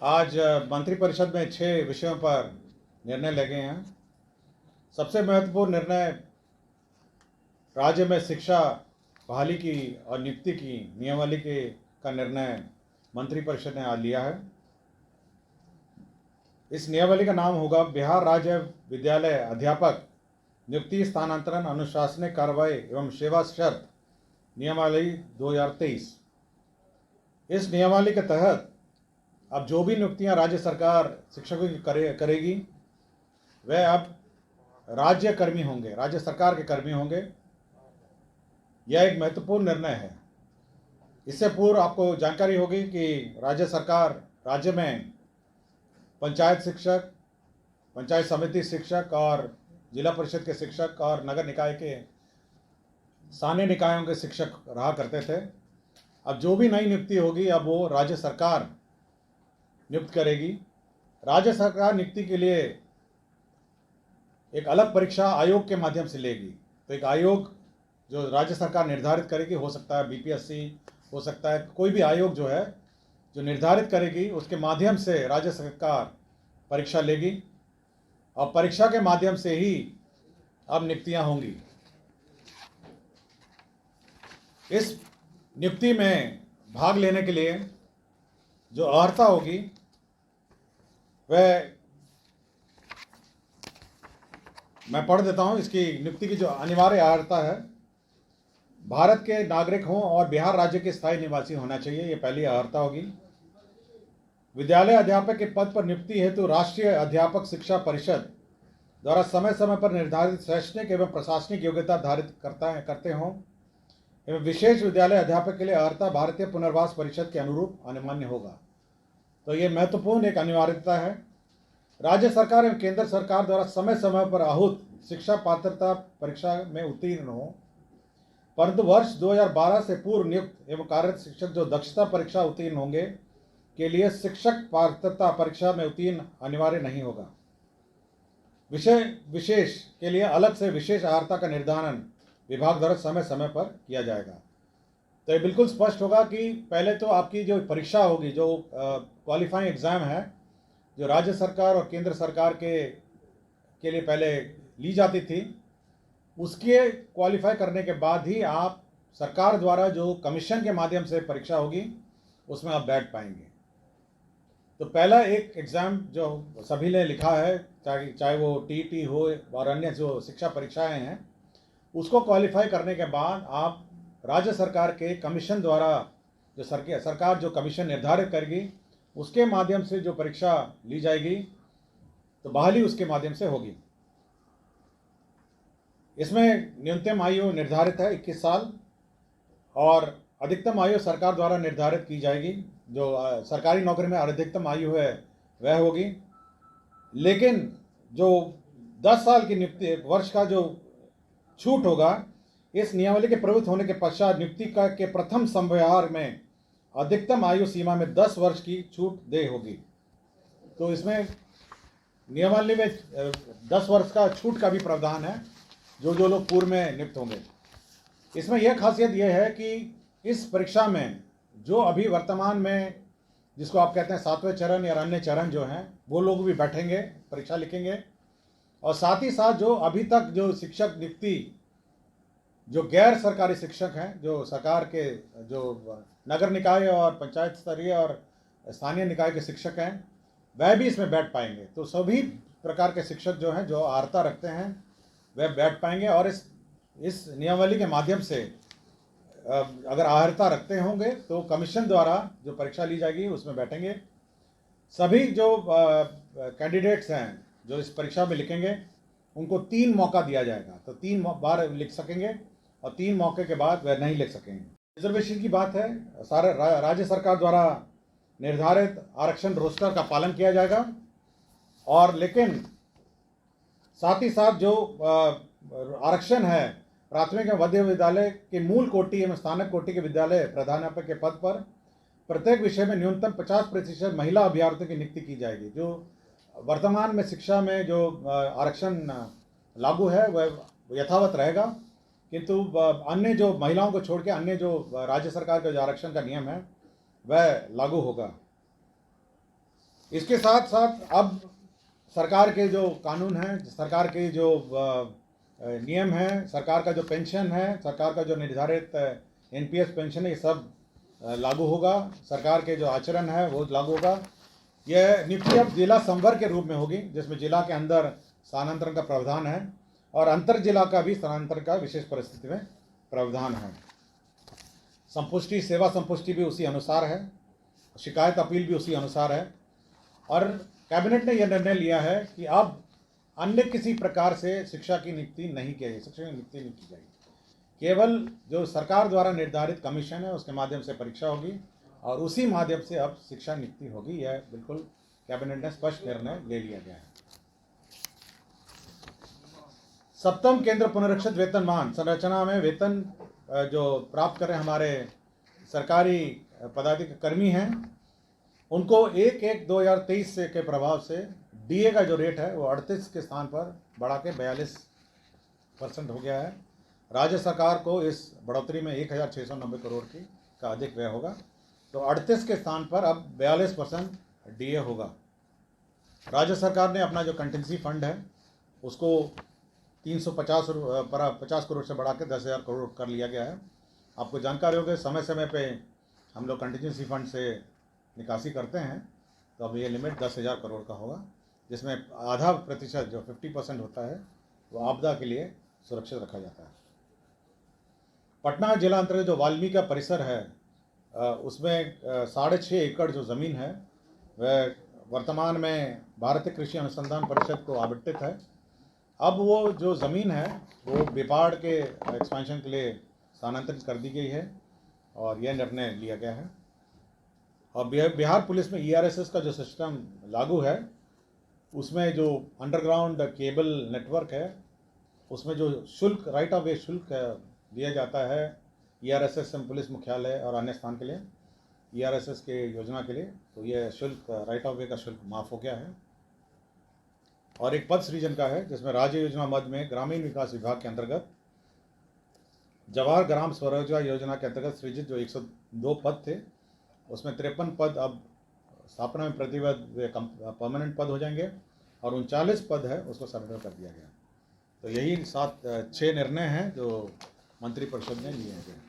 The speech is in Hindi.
आज मंत्रिपरिषद में 6 विषयों पर निर्णय ले गए हैं। सबसे महत्वपूर्ण निर्णय राज्य में शिक्षा बहाली की और नियुक्ति की नियमावली का निर्णय मंत्रिपरिषद ने आज लिया है। इस नियमावली का नाम होगा बिहार राज्य विद्यालय अध्यापक नियुक्ति स्थानांतरण अनुशासनिक कार्रवाई एवं सेवा शर्त नियमावली 2023। इस नियमावली के तहत अब जो भी नियुक्तियां राज्य सरकार शिक्षकों की करेगी वह अब राज्य कर्मी होंगे, राज्य सरकार के कर्मी होंगे। यह एक महत्वपूर्ण निर्णय है। इससे पूर्व आपको जानकारी होगी कि राज्य सरकार राज्य में पंचायत शिक्षक, पंचायत समिति शिक्षक और जिला परिषद के शिक्षक और नगर निकाय के स्थानीय निकायों के शिक्षक रहा करते थे। अब जो भी नई नियुक्ति होगी अब वो राज्य सरकार नियुक्त करेगी। राज्य सरकार नियुक्ति के लिए एक अलग परीक्षा आयोग के माध्यम से लेगी। तो एक आयोग जो राज्य सरकार निर्धारित करेगी, हो सकता है बीपीएससी, हो सकता है कोई भी आयोग जो है जो निर्धारित करेगी, उसके माध्यम से राज्य सरकार परीक्षा लेगी और परीक्षा के माध्यम से ही अब नियुक्तियां होंगी। इस नियुक्ति में भाग लेने के लिए जो अर्हता होगी वह मैं पढ़ देता हूं। इसकी नियुक्ति की जो अनिवार्य अर्हता है, भारत के नागरिक हों और बिहार राज्य के स्थायी निवासी होना चाहिए, ये पहली अर्हता होगी। विद्यालय अध्यापक के पद पर नियुक्ति हेतु राष्ट्रीय अध्यापक शिक्षा परिषद द्वारा समय समय पर निर्धारित शैक्षणिक एवं प्रशासनिक योग्यता धारित करते हों एवं विशेष विद्यालय अध्यापक के लिए अर्हता भारतीय पुनर्वास परिषद के अनुरूप अनिवार्य होगा। तो ये महत्वपूर्ण एक अनिवार्यता है। राज्य सरकार एवं केंद्र सरकार द्वारा समय समय पर आहूत शिक्षा पात्रता परीक्षा में उत्तीर्ण हो, परंतु वर्ष 2012 से पूर्व नियुक्त एवं कार्यरत शिक्षक जो दक्षता परीक्षा उत्तीर्ण होंगे के लिए शिक्षक पात्रता परीक्षा में उत्तीर्ण अनिवार्य नहीं होगा। विषय विशेष के लिए अलग से विशेष अर्हता का निर्धारण विभाग द्वारा समय समय पर किया जाएगा। तो ये बिल्कुल स्पष्ट होगा कि पहले तो आपकी जो परीक्षा होगी, जो क्वालिफाइंग एग्ज़ाम है, जो राज्य सरकार और केंद्र सरकार के लिए पहले ली जाती थी, उसके क्वालिफाई करने के बाद ही आप सरकार द्वारा जो कमीशन के माध्यम से परीक्षा होगी उसमें आप बैठ पाएंगे। तो पहला एक एग्ज़ाम जो सभी ने लिखा है, चाहे वो टीईटी हो और अन्य जो शिक्षा परीक्षाएं हैं, उसको क्वालिफाई करने के बाद आप राज्य सरकार के कमीशन द्वारा जो सरकार जो कमीशन निर्धारित करेगी उसके माध्यम से जो परीक्षा ली जाएगी तो बहाली उसके माध्यम से होगी। इसमें न्यूनतम आयु निर्धारित है 21 साल और अधिकतम आयु सरकार द्वारा निर्धारित की जाएगी। जो सरकारी नौकरी में अधिकतम आयु है वह होगी, लेकिन जो 10 साल की नियुक्ति वर्ष का जो छूट होगा, इस नियमावली के प्रवृत्त होने के पश्चात नियुक्ति के प्रथम संव्यवहार में अधिकतम आयु सीमा में 10 वर्ष की छूट दे होगी। तो इसमें नियमावली में 10 वर्ष का छूट का भी प्रावधान है जो लोग पूर्व में नियुक्त होंगे। इसमें यह खासियत यह है कि इस परीक्षा में जो अभी वर्तमान में जिसको आप कहते हैं 7वें चरण या अन्य चरण जो हैं, वो लोग भी बैठेंगे, परीक्षा लिखेंगे। और साथ ही साथ जो अभी तक जो शिक्षक नियुक्ति जो गैर सरकारी शिक्षक हैं, जो सरकार के जो नगर निकाय और पंचायत स्तरीय और स्थानीय निकाय के शिक्षक हैं, वह भी इसमें बैठ पाएंगे। तो सभी प्रकार के शिक्षक जो हैं, जो अर्हता रखते हैं, वह बैठ पाएंगे। और इस नियमावली के माध्यम से अगर अर्हता रखते होंगे तो कमीशन द्वारा जो परीक्षा ली जाएगी उसमें बैठेंगे। सभी जो कैंडिडेट्स हैं जो इस परीक्षा में लिखेंगे उनको 3 मौका दिया जाएगा। तो 3 बार लिख सकेंगे और 3 मौके के बाद वह नहीं लिख सकेंगे। रिजर्वेशन की बात है, सारे राज्य सरकार द्वारा निर्धारित आरक्षण रोस्टर का पालन किया जाएगा। और लेकिन साथ ही साथ जो आरक्षण है प्राथमिक एवं मध्य विद्यालय के मूल कोटि एवं स्थानक कोटि के विद्यालय प्रधानाध्यापक के पद पर प्रत्येक विषय में न्यूनतम 50% महिला अभ्यर्थियों की नियुक्ति की जाएगी। जो वर्तमान में शिक्षा में जो आरक्षण लागू है वह यथावत रहेगा, किंतु अन्य जो महिलाओं को छोड़ के अन्य जो राज्य सरकार का जो आरक्षण का नियम है वह लागू होगा। इसके साथ साथ अब सरकार के जो कानून हैं, सरकार के जो नियम हैं, सरकार का जो पेंशन है, सरकार का जो निर्धारित एनपीएस पेंशन है, ये सब लागू होगा। सरकार के जो आचरण है वो लागू होगा। यह नियुक्ति अब जिला संवर्ग के रूप में होगी, जिसमें जिला के अंदर स्थानांतरण का प्रावधान है और अंतर जिला का भी स्थानांतरण का विशेष परिस्थिति में प्रावधान है। संपुष्टि, सेवा संपुष्टि भी उसी अनुसार है, शिकायत अपील भी उसी अनुसार है। और कैबिनेट ने यह निर्णय लिया है कि अब अन्य किसी प्रकार से शिक्षा की नियुक्ति नहीं की जाएगी, शिक्षक की नियुक्ति नहीं की जाएगी। केवल जो सरकार द्वारा निर्धारित कमीशन है उसके माध्यम से परीक्षा होगी और उसी माध्यम से अब शिक्षा नियुक्ति होगी। यह बिल्कुल कैबिनेट ने स्पष्ट निर्णय ले लिया गया है। सप्तम केंद्र पुनरीक्षित वेतनमान संरचना में वेतन जो प्राप्त कर रहे हमारे सरकारी पदाधिकारी कर्मी हैं, उनको 1/1/2023 से के प्रभाव से डीए का जो रेट है वो 38 के स्थान पर बढ़ा के 42% हो गया है। राज्य सरकार को इस बढ़ोतरी में 1690 करोड़ की का अधिक व्यय होगा, तो 38 के स्थान पर अब 42% डीए होगा। राज्य सरकार ने अपना जो कंटिजेंसी फंड है उसको 350 करोड़ से बढ़ा के 10,000 करोड़ कर लिया गया है। आपको जानकारी होगी, समय समय पे हम लोग कंटिजेंसी फंड से निकासी करते हैं, तो अब ये लिमिट 10,000 करोड़ का होगा, जिसमें आधा प्रतिशत जो 50% होता है वो आपदा के लिए सुरक्षित रखा जाता है। पटना जिला अंतर्गत जो वाल्मीकि का परिसर है उसमें 6.5 एकड़ जो ज़मीन है वह वर्तमान में भारतीय कृषि अनुसंधान परिषद को आवंटित है। अब वो जो ज़मीन है वो बिपाड़ के एक्सपेंशन के लिए स्थानांतरित कर दी गई है और यह निर्णय लिया गया है। और बिहार पुलिस में ईआरएसएस का जो सिस्टम लागू है उसमें जो अंडरग्राउंड केबल नेटवर्क है उसमें जो शुल्क, राइट ऑफ वे शुल्क दिया जाता है ईआरएसएस पुलिस मुख्यालय और अन्य स्थान के लिए, ईआरएसएस के योजना के लिए, तो यह शुल्क, राइट ऑफ वे का शुल्क माफ़ हो गया है। और एक पद सृजन का है जिसमें राज्य योजना मद में ग्रामीण विकास विभाग के अंतर्गत जवाहर ग्राम स्वरोजगार योजना के अंतर्गत सृजित जो 102 पद थे उसमें 53 पद अब स्थापना में प्रतिबद्ध परमानेंट पद हो जाएंगे और 39 पद है उसको सरेंडर कर दिया गया। तो यही 6 निर्णय हैं जो मंत्रिपरिषद ने लिए हैं।